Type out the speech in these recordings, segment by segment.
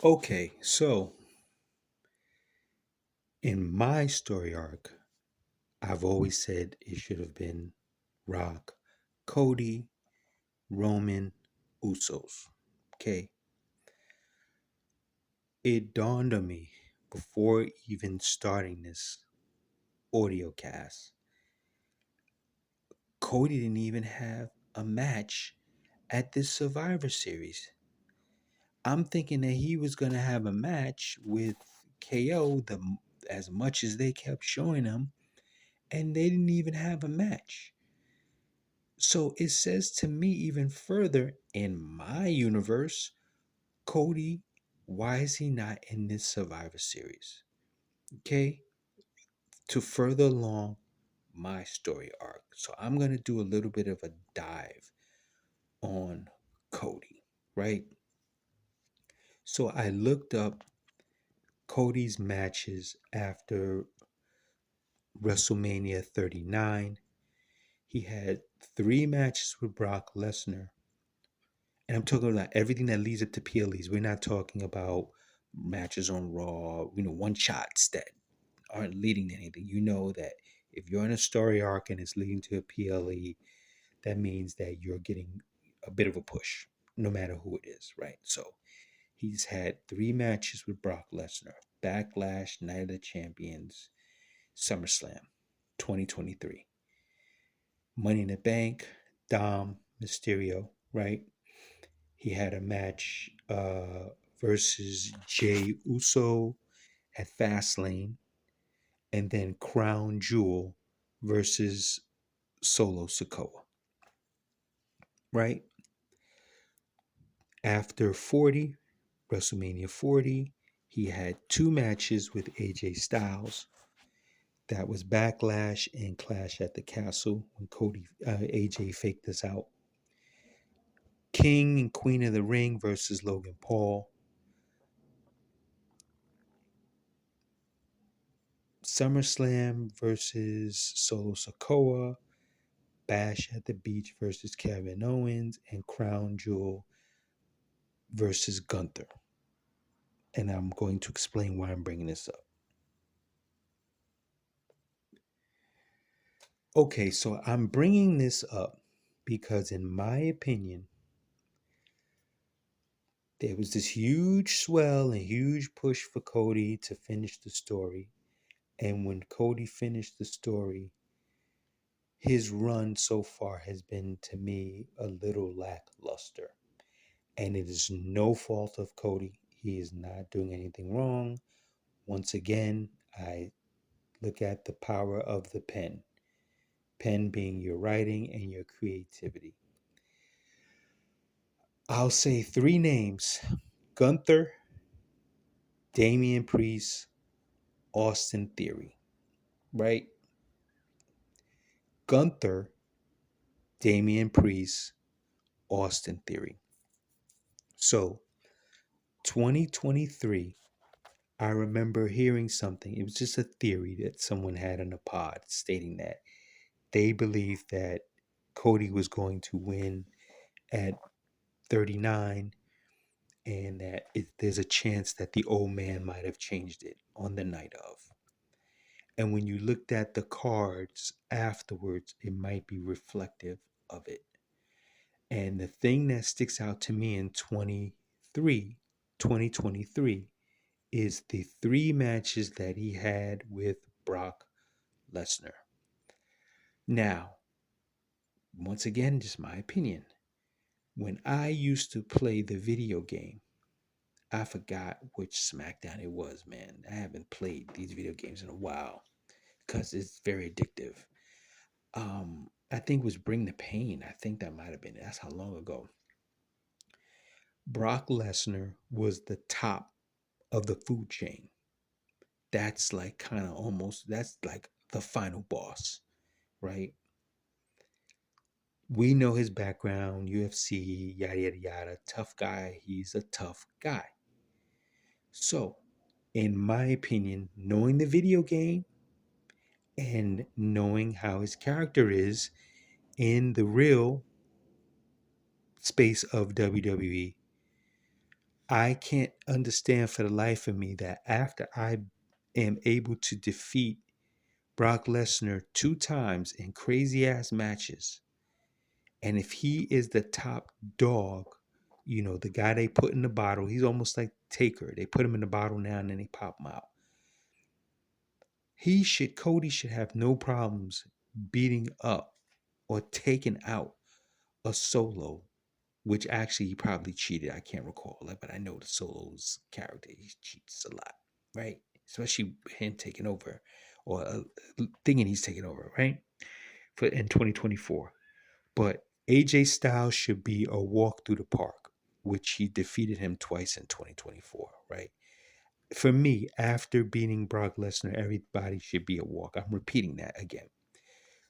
Okay, so in my story arc, I've always said it should have been Rock, Cody, Roman, Usos. Okay, it dawned on me before even starting this audio cast. Cody didn't even have a match at this Survivor Series. I'm thinking that he was going to have a match with KO as much as they kept showing him, and they didn't even have a match. So it says to me even further in my universe, Cody, why is he not in this Survivor Series? Okay, to further along my story arc. So I'm going to do a little bit of a dive on Cody, right? So I looked up Cody's matches after WrestleMania 39. He had 3 matches with Brock Lesnar. And I'm talking about everything that leads up to PLEs. We're not talking about matches on Raw, one shots that aren't leading to anything. You know that if you're in a story arc and it's leading to a PLE, that means that you're getting a bit of a push, no matter who it is, right? So he's had 3 matches with Brock Lesnar: Backlash, Night of the Champions, SummerSlam 2023. Money in the Bank, Dom, Mysterio, right? He had a match versus Jay Uso at Fastlane, and then Crown Jewel versus Solo Sikoa, right? After 40, WrestleMania 40, he had 2 matches with AJ Styles. That was Backlash and Clash at the Castle when AJ faked this out. King and Queen of the Ring versus Logan Paul. SummerSlam versus Solo Sikoa. Bash at the Beach versus Kevin Owens, and Crown Jewel versus Gunther. And I'm going to explain why I'm bringing this up. Okay, so I'm bringing this up because, in my opinion, there was this huge swell and huge push for Cody to finish the story. And when Cody finished the story, his run so far has been, to me, a little lackluster. And it is no fault of Cody. He is not doing anything wrong. Once again, I look at the power of the pen. Pen being your writing and your creativity. I'll say 3 names: Gunther, Damian Priest, Austin Theory. Right? Gunther, Damian Priest, Austin Theory. So, 2023, I remember hearing something. It was just a theory that someone had in a pod stating that they believed that Cody was going to win at 39, and that there's a chance that the old man might have changed it on the night of. And when you looked at the cards afterwards, it might be reflective of it. And the thing that sticks out to me in 2023, is the 3 matches that he had with Brock Lesnar. Now, once again, just my opinion. When I used to play the video game, I forgot which SmackDown it was, man. I haven't played these video games in a while because it's very addictive. I think it was Bring the Pain. I think that might have been it. That's how long ago. Brock Lesnar was the top of the food chain. That's like kind of almost, that's like the final boss, right? We know his background, UFC, yada, yada, yada. Tough guy. He's a tough guy. So, in my opinion, knowing the video game and knowing how his character is in the real space of WWE, I can't understand for the life of me that after I am able to defeat Brock Lesnar 2 times in crazy ass matches, and if he is the top dog, the guy they put in the bottle, he's almost like Taker. They put him in the bottle now and then they pop him out. Cody should have no problems beating up or taking out a Solo, which actually he probably cheated. I can't recall, but I know the Solo's character, he cheats a lot, right? Especially him taking over or thinking he's taking over, right? For in 2024. But AJ Styles should be a walk through the park, which he defeated him twice in 2024, right? For me, after beating Brock Lesnar, everybody should be a walk. I'm repeating that again.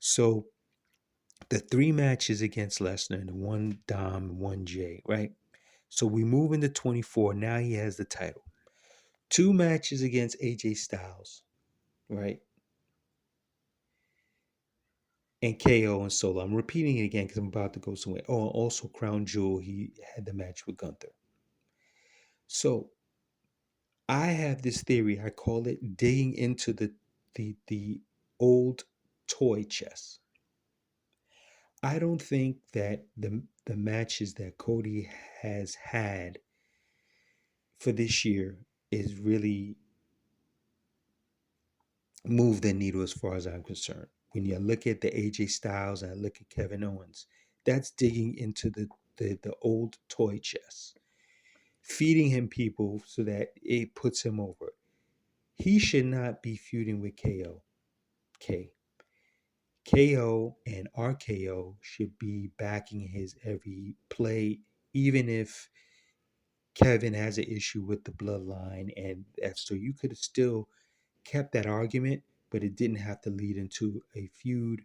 So the 3 matches against Lesnar, and one Dom, one Jay, right? So we move into 24. Now he has the title. 2 matches against AJ Styles, right? And KO and Solo. I'm repeating it again because I'm about to go somewhere. Oh, and also Crown Jewel, he had the match with Gunther. So I have this theory. I call it digging into the old toy chest. I don't think that the matches that Cody has had for this year is really moved the needle as far as I'm concerned. When you look at the AJ Styles and I look at Kevin Owens, that's digging into the old toy chest, feeding him people so that it puts him over. He should not be feuding with KO. KO and RKO should be backing his every play, even if Kevin has an issue with the bloodline. And so you could have still kept that argument, but it didn't have to lead into a feud.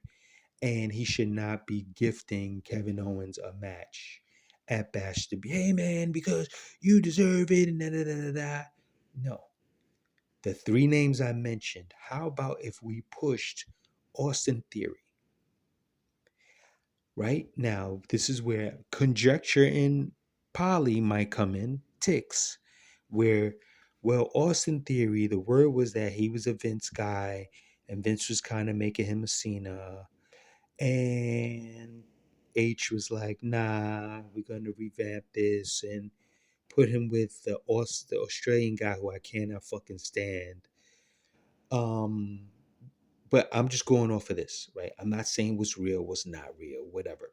And he should not be gifting Kevin Owens a match at Bash to be, hey man, because you deserve it, and da da da da da. No. The 3 names I mentioned, how about if we pushed Austin Theory? Right now, this is where conjecture and Polly might come in, ticks, where, well, Austin Theory, the word was that he was a Vince guy, and Vince was kind of making him a Cena, and H was like, nah, we're going to revamp this and put him with the Australian guy who I cannot fucking stand. Um, but I'm just going off of this, right? I'm not saying what's real, what's not real, whatever.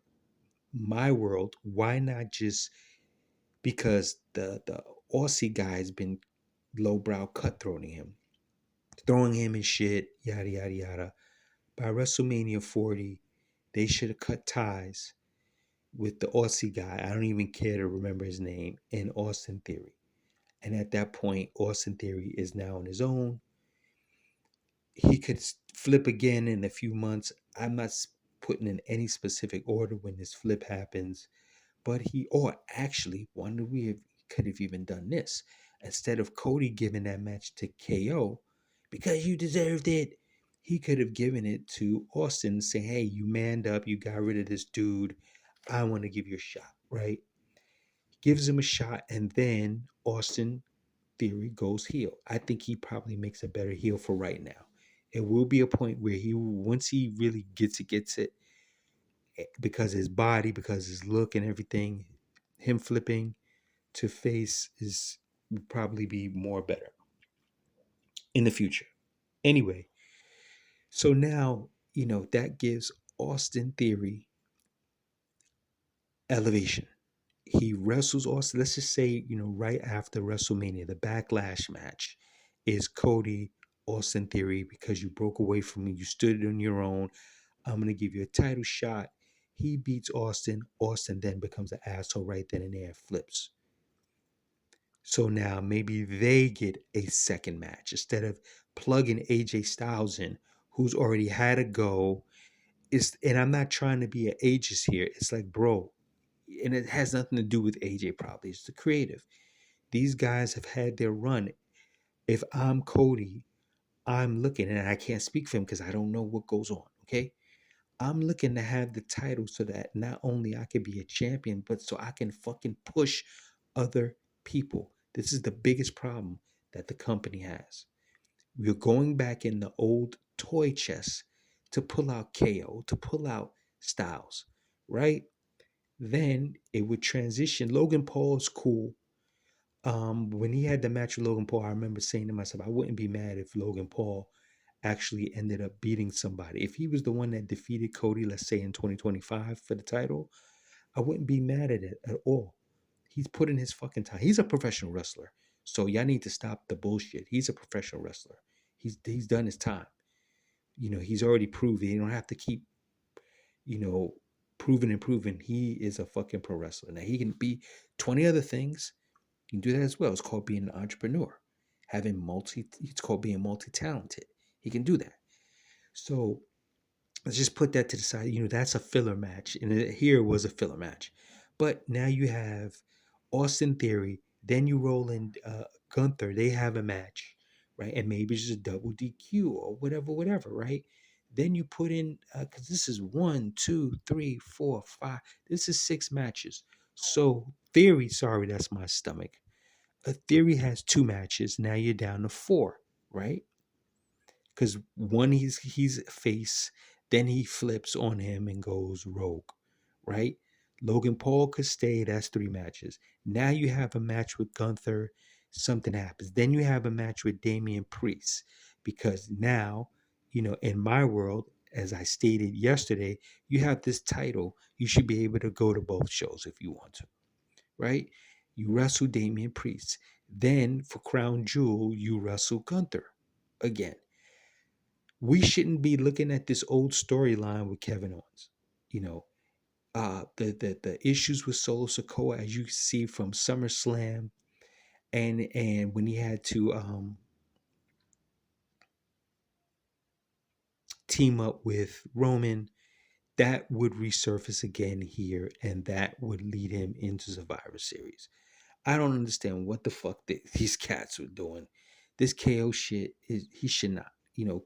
My world, why not just, because the Aussie guy has been lowbrow cutthroating him, throwing him in shit, yada yada yada. By WrestleMania 40, they should have cut ties with the Aussie guy. I don't even care to remember his name, in Austin Theory. And at that point, Austin Theory is now on his own. He could flip again in a few months. I'm not putting in any specific order when this flip happens, but or actually, wonder we could have even done this instead of Cody giving that match to KO because you deserved it. He could have given it to Austin, saying, "Hey, you manned up. You got rid of this dude. I want to give you a shot." Right? Gives him a shot, and then Austin Theory goes heel. I think he probably makes a better heel for right now. It will be a point where once he really gets it, because his body, because his look and everything, him flipping to face is would probably be more better in the future. Anyway, so now, that gives Austin Theory elevation. He wrestles Austin. Let's just say, right after WrestleMania, the backlash match is Cody Austin Theory, because you broke away from me. You stood on your own. I'm going to give you a title shot. He beats Austin. Austin then becomes an asshole right then and there and flips. So now maybe they get a second match instead of plugging AJ Styles in, who's already had a go. And I'm not trying to be an ageist here. It's like, bro, and it has nothing to do with AJ probably. It's the creative. These guys have had their run. If I'm Cody, I'm looking, and I can't speak for him because I don't know what goes on, okay? I'm looking to have the title so that not only I can be a champion, but so I can fucking push other People, this is the biggest problem that the company has. We're going back in the old toy chest to pull out KO, to pull out Styles, right? Then it would transition. Logan Paul's cool. When he had the match with Logan Paul, I remember saying to myself, I wouldn't be mad if Logan Paul actually ended up beating somebody. If he was the one that defeated Cody, let's say in 2025 for the title, I wouldn't be mad at it at all. He's put in his fucking time. He's a professional wrestler. So y'all need to stop the bullshit. He's a professional wrestler. He's done his time. He's already proven. You don't have to keep, you know, proving and proving. He is a fucking pro wrestler. Now he can be 20 other things. You can do that as well. It's called being an entrepreneur. It's called being multi-talented. He can do that. So let's just put that to the side. That's a filler match. And here was a filler match. But now you have Austin Theory. Then you roll in Gunther. They have a match, right? And maybe it's just a double DQ or whatever, right? Then you put in, because this is 1, 2, 3, 4, 5. This is 6 matches. So Theory, sorry, that's my stomach. A Theory has 2 matches. Now you're down to 4, right? Because one he's face, then he flips on him and goes rogue, right? Logan Paul could stay. That's 3 matches. Now you have a match with Gunther. Something happens. Then you have a match with Damian Priest because now, in my world, as I stated yesterday, you have this title. You should be able to go to both shows if you want to, right? You wrestle Damian Priest. Then for Crown Jewel, you wrestle Gunther again. We shouldn't be looking at this old storyline with Kevin Owens. You know, the issues with Solo Sikoa, as you see from SummerSlam, and when he had to team up with Roman, that would resurface again here, and that would lead him into Survivor Series. I don't understand what the fuck these cats were doing. This KO shit is he should not.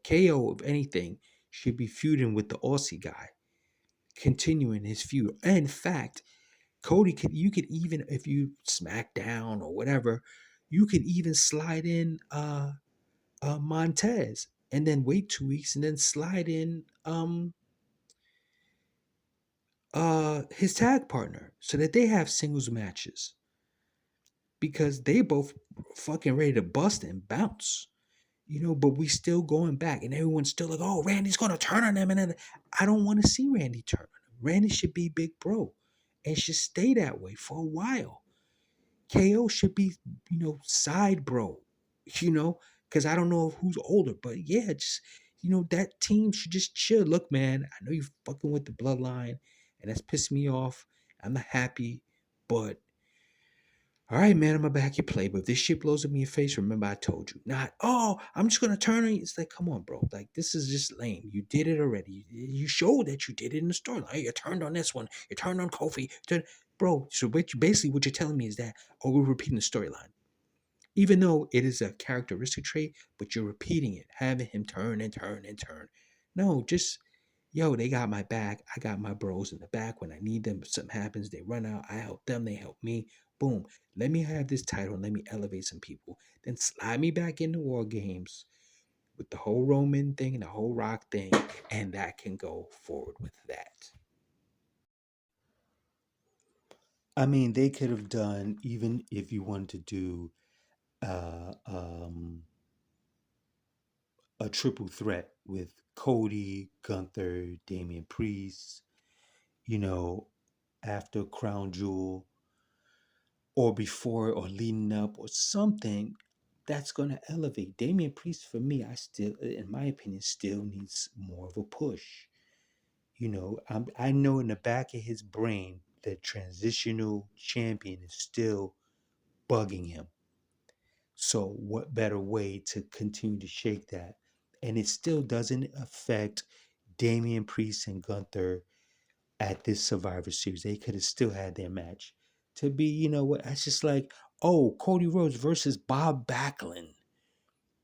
KO, if anything, should be feuding with the Aussie guy, continuing his feud. In fact, you could even, if you SmackDown or whatever, you could even slide in Montez and then wait 2 weeks and then slide in his tag partner so that they have singles matches because they both fucking ready to bust and bounce. But we still going back and everyone's still like, oh, Randy's gonna turn on them, and then I don't want to see Randy turn on him. Randy should be big bro and should stay that way for a while. KO should be, side bro, because I don't know who's older, but yeah, just, that team should just chill. Look, man, I know you fucking with the bloodline, and that's pissed me off. I'm not happy, but all right, man, I'm gonna back your play. But if this shit blows up in your face, remember I told you. Not, oh, I'm just gonna turn on you. It's like, come on, bro. Like, this is just lame. You did it already. You showed that you did it in the storyline. Hey, you turned on this one. You turned on Kofi. Bro, so basically what you're telling me is that, oh, we're repeating the storyline. Even though it is a characteristic trait, but you're repeating it, having him turn and turn and turn. No, just, yo, they got my back. I got my bros in the back. When I need them, if something happens, they run out. I help them. They help me. Boom. Let me have this title and let me elevate some people. Then slide me back into War Games with the whole Roman thing and the whole Rock thing. And that can go forward with that. I mean, they could have done, even if you wanted to do uh, um, a triple threat with Cody, Gunther, Damian Priest, you know, after Crown Jewel, or before or leading up or something that's going to elevate. Damian Priest, for me, in my opinion, still needs more of a push. I know in the back of his brain, the transitional champion is still bugging him. So, what better way to continue to shake that? And it still doesn't affect Damian Priest and Gunther at this Survivor Series. They could have still had their match. To be, what? That's just like, oh, Cody Rhodes versus Bob Backlund.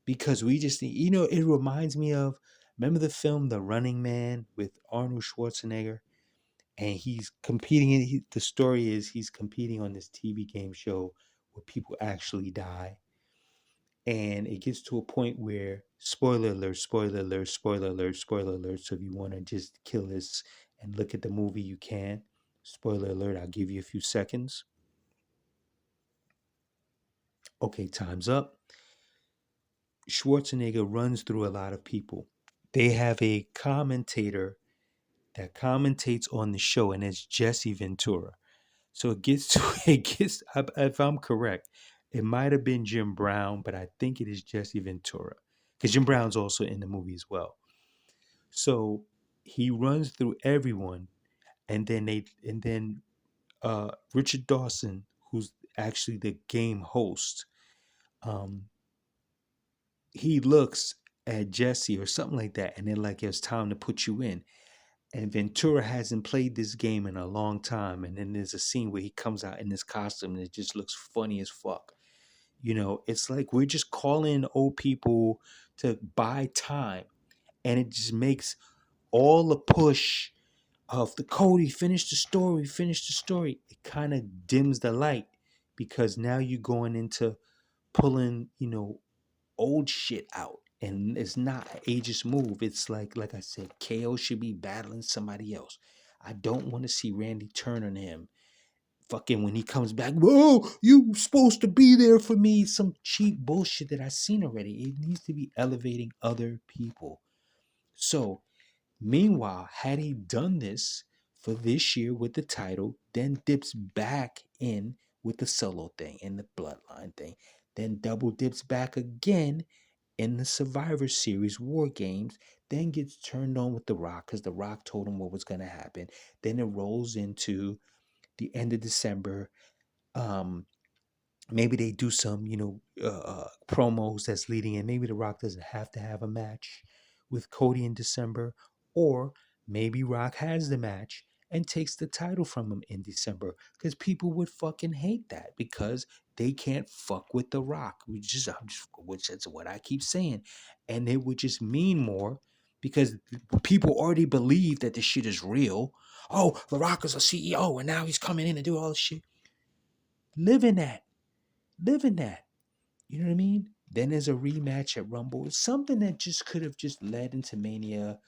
Because we just, it reminds me of, remember the film The Running Man with Arnold Schwarzenegger? And he's competing the story is he's competing on this TV game show where people actually die. And it gets to a point where spoiler alert, spoiler alert, spoiler alert, spoiler alert. So if you want to just kill this and look at the movie, you can. Spoiler alert, I'll give you a few seconds. Okay, time's up. Schwarzenegger runs through a lot of people. They have a commentator that commentates on the show, and it's Jesse Ventura. So it gets to it gets if I'm correct, it might have been Jim Brown, but I think it is Jesse Ventura because Jim Brown's also in the movie as well. So he runs through everyone, and then Richard Dawson, who's actually the game host, um, he looks at Jesse or something like that, and they're like, "It's time to put you in." And Ventura hasn't played this game in a long time, and then there's a scene where he comes out in this costume, and it just looks funny as fuck. You know, it's like we're just calling old people to buy time, and it just makes all the push of the Cody finish the story. It kind of dims the light because now you're going into pulling, old shit out. And it's not an ageist move. It's like I said, KO should be battling somebody else. I don't want to see Randy turn on him. Fucking when he comes back, whoa, you supposed to be there for me. Some cheap bullshit that I've seen already. It needs to be elevating other people. So, meanwhile, had he done this for this year with the title, then dips back in with the solo thing and the bloodline thing, then double dips back again in the Survivor Series War Games, then gets turned on with The Rock because The Rock told him what was going to happen. Then it rolls into the end of December. Um, Maybe they do some, promos that's leading in. Maybe The Rock doesn't have to have a match with Cody in December, or maybe Rock has the match and takes the title from him in December because people would fucking hate that because they can't fuck with The Rock, which is what I keep saying, and it would just mean more because people already believe that this shit is real. Oh, The Rock is a CEO and now he's coming in and do all this shit. Live in that. Live in that. You know what I mean? Then there's a rematch at Rumble. It's something that just could have just led into Mania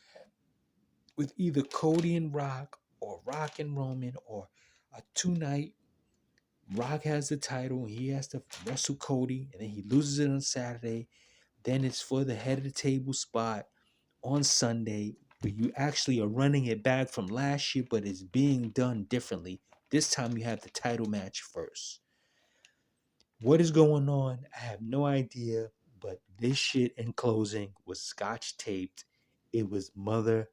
with either Cody and Rock or Rock and Roman or a 2 night. Rock has the title and he has to wrestle Cody and then he loses it on Saturday. Then it's for the head of the table spot on Sunday where you actually are running it back from last year, but it's being done differently. This time you have the title match first. What is going on? I have no idea, but this shit in closing was scotch taped. It was mid,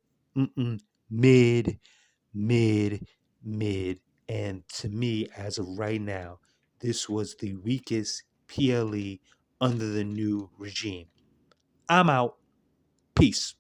mid, mid. And to me, as of right now, this was the weakest PLE under the new regime. I'm out. Peace.